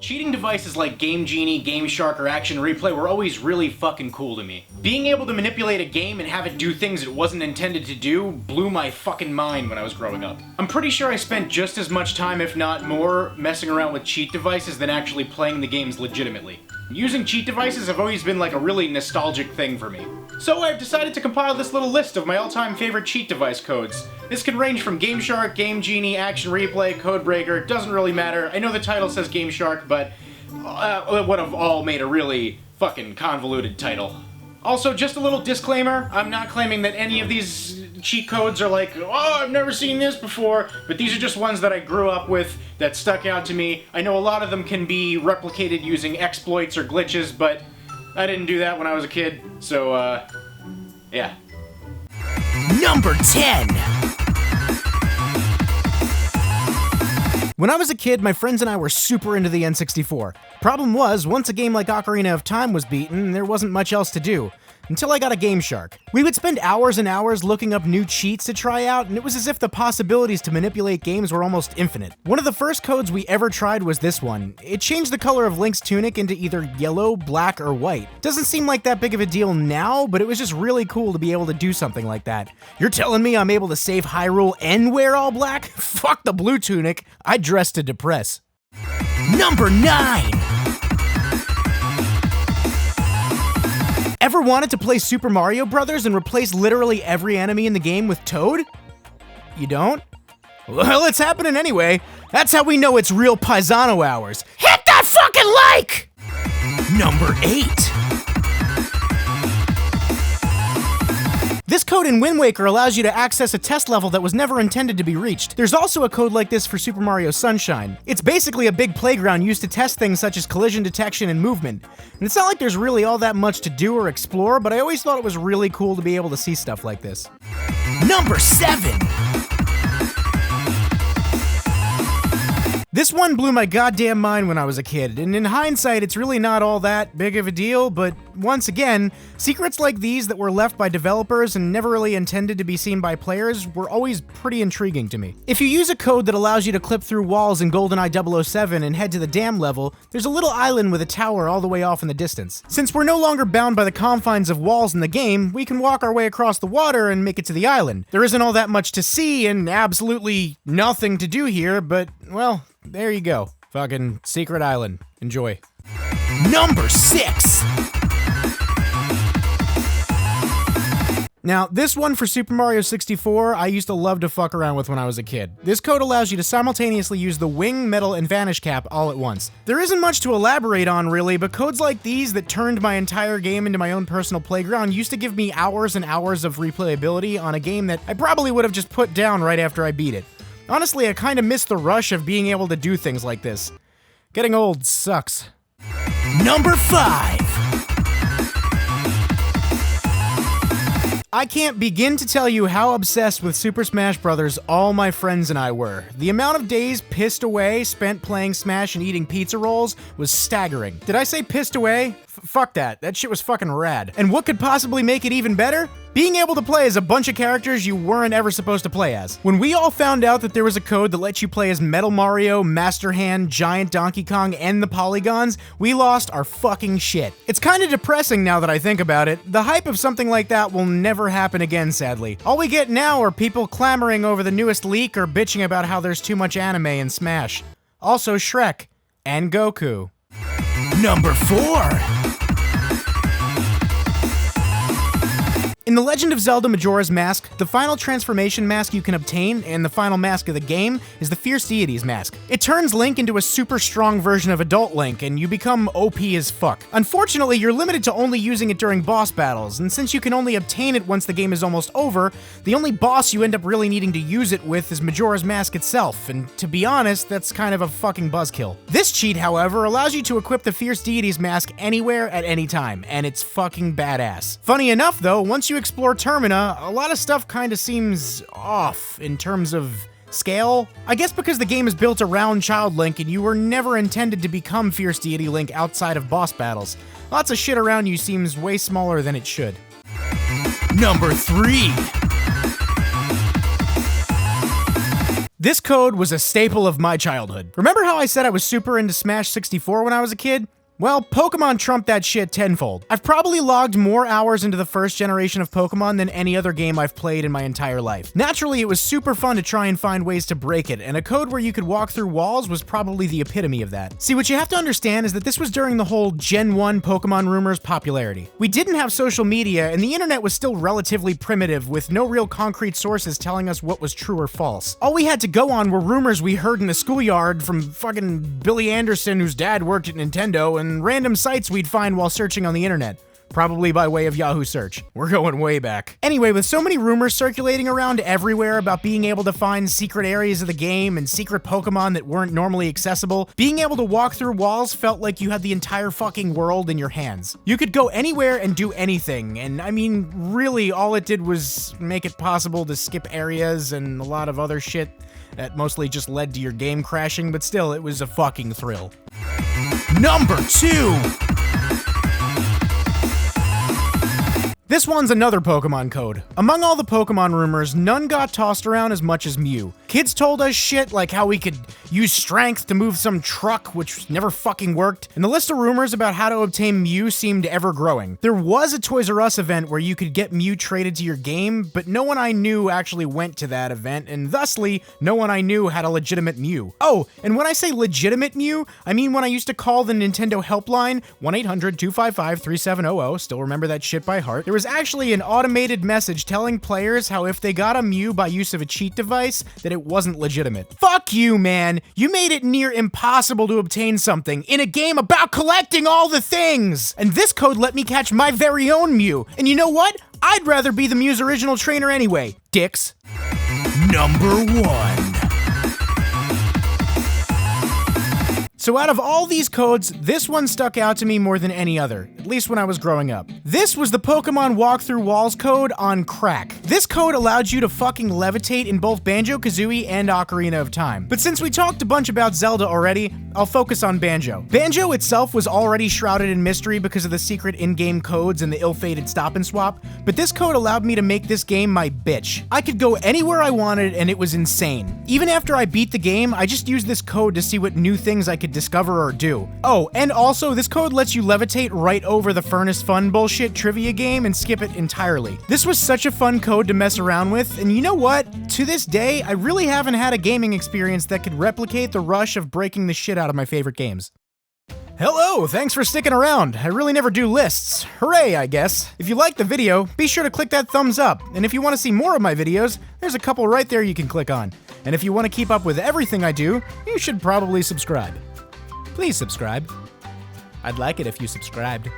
Cheating devices like Game Genie, GameShark, or Action Replay were always really fucking cool to me. Being able to manipulate a game and have it do things it wasn't intended to do blew my fucking mind when I was growing up. I'm pretty sure I spent just as much time, if not more, messing around with cheat devices than actually playing the games legitimately. Using cheat devices have always been like a really nostalgic thing for me. So I've decided to compile this little list of my all-time favorite cheat device codes. This can range from GameShark, Game Genie, Action Replay, Codebreaker, doesn't really matter. I know the title says GameShark, but it would have all made a really fucking convoluted title. Also, just a little disclaimer, I'm not claiming that any of these cheat codes are like, oh, I've never seen this before, but these are just ones that I grew up with that stuck out to me. I know a lot of them can be replicated using exploits or glitches, but I didn't do that when I was a kid, so, yeah. Number 10! When I was a kid, my friends and I were super into the N64. Problem was, once a game like Ocarina of Time was beaten, there wasn't much else to do. Until I got a GameShark. We would spend hours and hours looking up new cheats to try out, and it was as if the possibilities to manipulate games were almost infinite. One of the first codes we ever tried was this one. It changed the color of Link's tunic into either yellow, black, or white. Doesn't seem like that big of a deal now, but it was just really cool to be able to do something like that. You're telling me I'm able to save Hyrule and wear all black? Fuck the blue tunic. I dress to depress. Number 9! Ever wanted to play Super Mario Bros. And replace literally every enemy in the game with Toad? You don't? Well, it's happening anyway. That's how we know it's real paisano hours. Hit that fucking like! Number 8. This code in Wind Waker allows you to access a test level that was never intended to be reached. There's also a code like this for Super Mario Sunshine. It's basically a big playground used to test things such as collision detection and movement. And it's not like there's really all that much to do or explore, but I always thought it was really cool to be able to see stuff like this. Number 7! This one blew my goddamn mind when I was a kid, and in hindsight, it's really not all that big of a deal, but once again, secrets like these that were left by developers and never really intended to be seen by players were always pretty intriguing to me. If you use a code that allows you to clip through walls in GoldenEye 007 and head to the dam level, there's a little island with a tower all the way off in the distance. Since we're no longer bound by the confines of walls in the game, we can walk our way across the water and make it to the island. There isn't all that much to see and absolutely nothing to do here, but, well, there you go. Fucking Secret Island. Enjoy. Number 6! Now, this one for Super Mario 64, I used to love to fuck around with when I was a kid. This code allows you to simultaneously use the wing, metal, and vanish cap all at once. There isn't much to elaborate on really, but codes like these that turned my entire game into my own personal playground used to give me hours and hours of replayability on a game that I probably would have just put down right after I beat it. Honestly, I kinda miss the rush of being able to do things like this. Getting old sucks. Number 5! I can't begin to tell you how obsessed with Super Smash Bros. All my friends and I were. The amount of days pissed away spent playing Smash and eating pizza rolls was staggering. Did I say pissed away? Fuck that. That shit was fucking rad. And what could possibly make it even better? Being able to play as a bunch of characters you weren't ever supposed to play as. When we all found out that there was a code that lets you play as Metal Mario, Master Hand, Giant Donkey Kong, and the Polygons, we lost our fucking shit. It's kinda depressing now that I think about it. The hype of something like that will never happen again, sadly. All we get now are people clamoring over the newest leak or bitching about how there's too much anime in Smash. Also Shrek. And Goku. Number 4! In The Legend of Zelda Majora's Mask, the final transformation mask you can obtain, and the final mask of the game, is the Fierce Deities mask. It turns Link into a super strong version of Adult Link, and you become OP as fuck. Unfortunately, you're limited to only using it during boss battles, and since you can only obtain it once the game is almost over, the only boss you end up really needing to use it with is Majora's Mask itself, and to be honest, that's kind of a fucking buzzkill. This cheat, however, allows you to equip the Fierce Deities mask anywhere at any time, and it's fucking badass. Funny enough, though, once you explore Termina, a lot of stuff kinda seems off in terms of scale. I guess because the game is built around Child Link and you were never intended to become Fierce Deity Link outside of boss battles. Lots of shit around you seems way smaller than it should. Number 3. This code was a staple of my childhood. Remember how I said I was super into Smash 64 when I was a kid? Well, Pokemon trumped that shit tenfold. I've probably logged more hours into the first generation of Pokemon than any other game I've played in my entire life. Naturally, it was super fun to try and find ways to break it, and a code where you could walk through walls was probably the epitome of that. See, what you have to understand is that this was during the whole Gen 1 Pokemon rumors popularity. We didn't have social media, and the internet was still relatively primitive, with no real concrete sources telling us what was true or false. All we had to go on were rumors we heard in the schoolyard from fucking Billy Anderson, whose dad worked at Nintendo, and random sites we'd find while searching on the internet. Probably by way of Yahoo search. We're going way back. Anyway, with so many rumors circulating around everywhere about being able to find secret areas of the game and secret Pokemon that weren't normally accessible, being able to walk through walls felt like you had the entire fucking world in your hands. You could go anywhere and do anything, and I mean, really, all it did was make it possible to skip areas and a lot of other shit that mostly just led to your game crashing, but still, it was a fucking thrill. Number 2! This one's another Pokemon code. Among all the Pokemon rumors, none got tossed around as much as Mew. Kids told us shit like how we could use strength to move some truck, which never fucking worked, and the list of rumors about how to obtain Mew seemed ever growing. There was a Toys R Us event where you could get Mew traded to your game, but no one I knew actually went to that event, and thusly, no one I knew had a legitimate Mew. Oh, and when I say legitimate Mew, I mean when I used to call the Nintendo helpline, 1-800-255-3700, still remember that shit by heart, there was actually an automated message telling players how if they got a Mew by use of a cheat device, that it wasn't legitimate. Fuck you, man. You made it near impossible to obtain something in a game about collecting all the things. And this code let me catch my very own Mew. And you know what? I'd rather be the Mew's original trainer anyway, dicks. Number 1. So out of all these codes, this one stuck out to me more than any other, at least when I was growing up. This was the Pokemon Walk Through Walls code on crack. This code allowed you to fucking levitate in both Banjo-Kazooie and Ocarina of Time. But since we talked a bunch about Zelda already, I'll focus on Banjo. Banjo itself was already shrouded in mystery because of the secret in-game codes and the ill-fated stop and swap, but this code allowed me to make this game my bitch. I could go anywhere I wanted and it was insane. Even after I beat the game, I just used this code to see what new things I could discover or do. Oh, and also, this code lets you levitate right over the Furnace Fun bullshit trivia game and skip it entirely. This was such a fun code to mess around with, and you know what? To this day, I really haven't had a gaming experience that could replicate the rush of breaking the shit out of my favorite games. Hello, thanks for sticking around. I really never do lists. Hooray, I guess. If you liked the video, be sure to click that thumbs up. And if you want to see more of my videos, there's a couple right there you can click on. And if you want to keep up with everything I do, you should probably subscribe. Please subscribe. I'd like it if you subscribed.